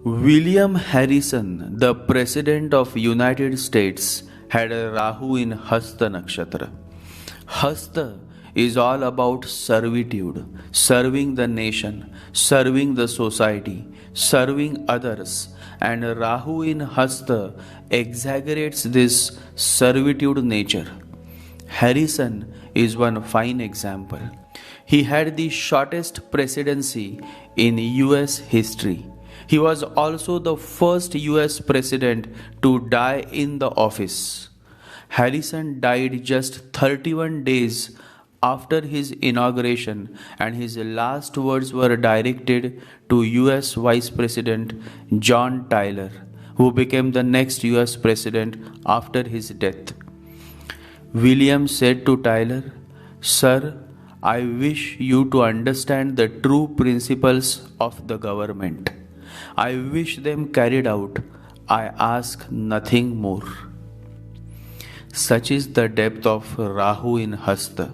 William Harrison, the President of United States, had a Rahu in Hasta Nakshatra. Hasta is all about servitude, serving the nation, serving the society, serving others, and Rahu in Hasta exaggerates this servitude nature. Harrison is one fine example. He had the shortest presidency in US history. He was also the first US president to die in the office. Harrison died just 31 days after his inauguration, and his last words were directed to US Vice President John Tyler, who became the next US president after his death. William said to Tyler, "Sir, I wish you to understand the true principles of the government. I wish them carried out. I ask nothing more." Such is the depth of Rahu in Hasta,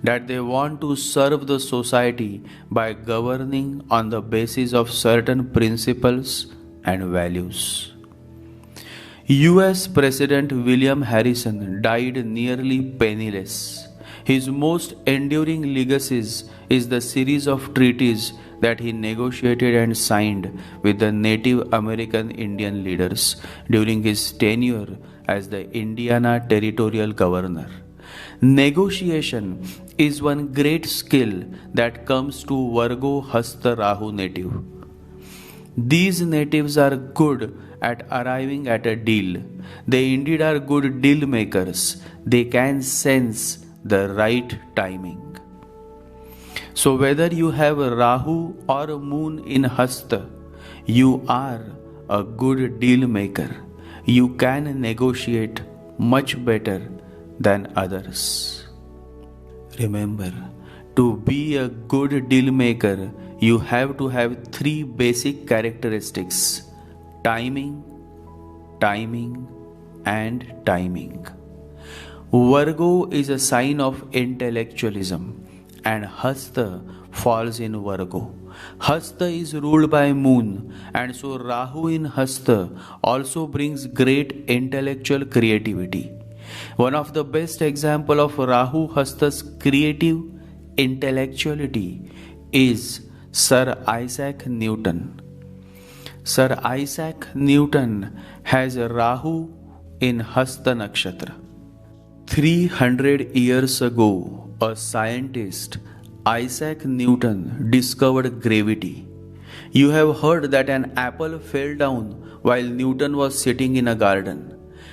that they want to serve the society by governing on the basis of certain principles and values. US President William Harrison died nearly penniless. His most enduring legacies is the series of treaties that he negotiated and signed with the Native American Indian leaders during his tenure as the Indiana Territorial Governor. Negotiation is one great skill that comes to Virgo Hasta Rahu native. These natives are good at arriving at a deal. They indeed are good deal makers. They can sense the right timing. So whether you have a Rahu or a Moon in Hasta, you are a good deal maker. You can negotiate much better than others. Remember, to be a good deal maker, you have to have three basic characteristics: timing, timing, and timing. Virgo is a sign of intellectualism, and Hasta falls in Virgo. Hasta is ruled by Moon, and so Rahu in Hasta also brings great intellectual creativity. One of the best example of Rahu Hasta's creative intellectuality is Sir Isaac Newton. Sir Isaac Newton has a Rahu in Hasta Nakshatra. 300 years ago, a scientist, Isaac Newton, discovered gravity. You have heard that an apple fell down while Newton was sitting in a garden.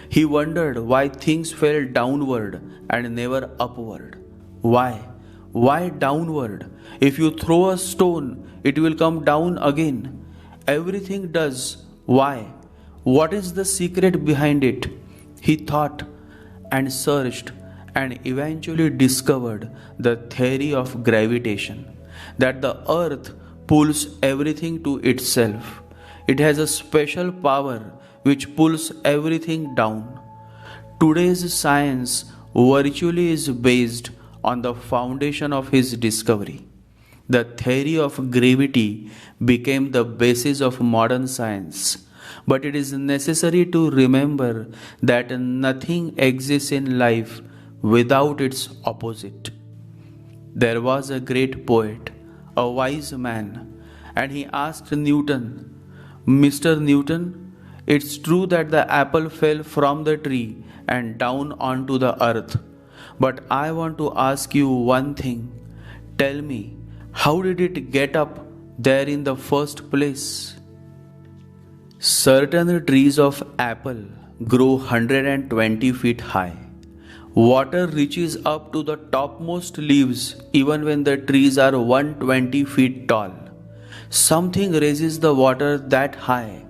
He wondered why things fell downward and never upward. Why? Why downward? If you throw a stone, it will come down again. Everything does. Why? What is the secret behind it? He thought and searched and eventually discovered the theory of gravitation, that the earth pulls everything to itself. It has a special power which pulls everything down. Today's science virtually is based on the foundation of his discovery. The theory of gravity became the basis of modern science. But it is necessary to remember that nothing exists in life without its opposite. There was a great poet, a wise man, and he asked Newton, "Mr. Newton, it's true that the apple fell from the tree and down onto the earth. But I want to ask you one thing. Tell me, how did it get up there in the first place?" Certain trees of apple grow 120 feet high. Water reaches up to the topmost leaves even when the trees are 120 feet tall. Something raises the water that high.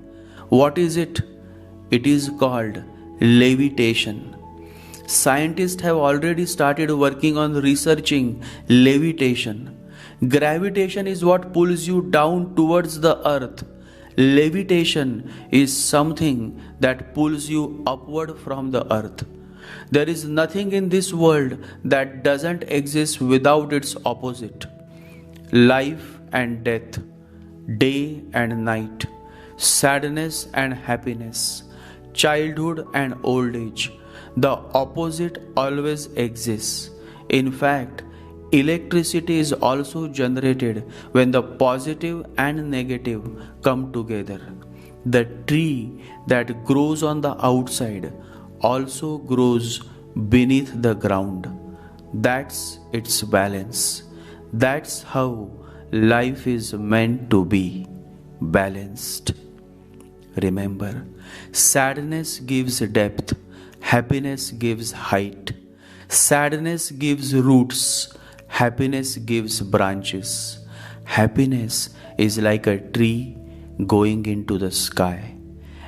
What is it? It is called levitation. Scientists have already started working on researching levitation. Gravitation is what pulls you down towards the earth. Levitation is something that pulls you upward from the earth. There is nothing in this world that doesn't exist without its opposite. Life and death, day and night, sadness and happiness, childhood and old age. The opposite always exists. In fact, electricity is also generated when the positive and negative come together. The tree that grows on the outside also grows beneath the ground. That's its balance. That's how life is meant to be balanced. Remember, sadness gives depth, happiness gives height. Sadness gives roots, happiness gives branches. Happiness is like a tree going into the sky,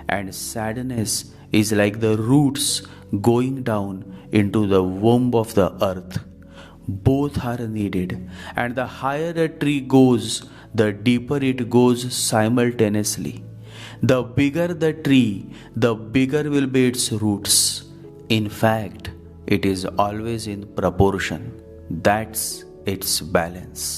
and sadness is like the roots going down into the womb of the earth. Both are needed, and the higher a tree goes, the deeper it goes simultaneously. The bigger the tree, the bigger will be its roots. In fact, it is always in proportion. That's its balance.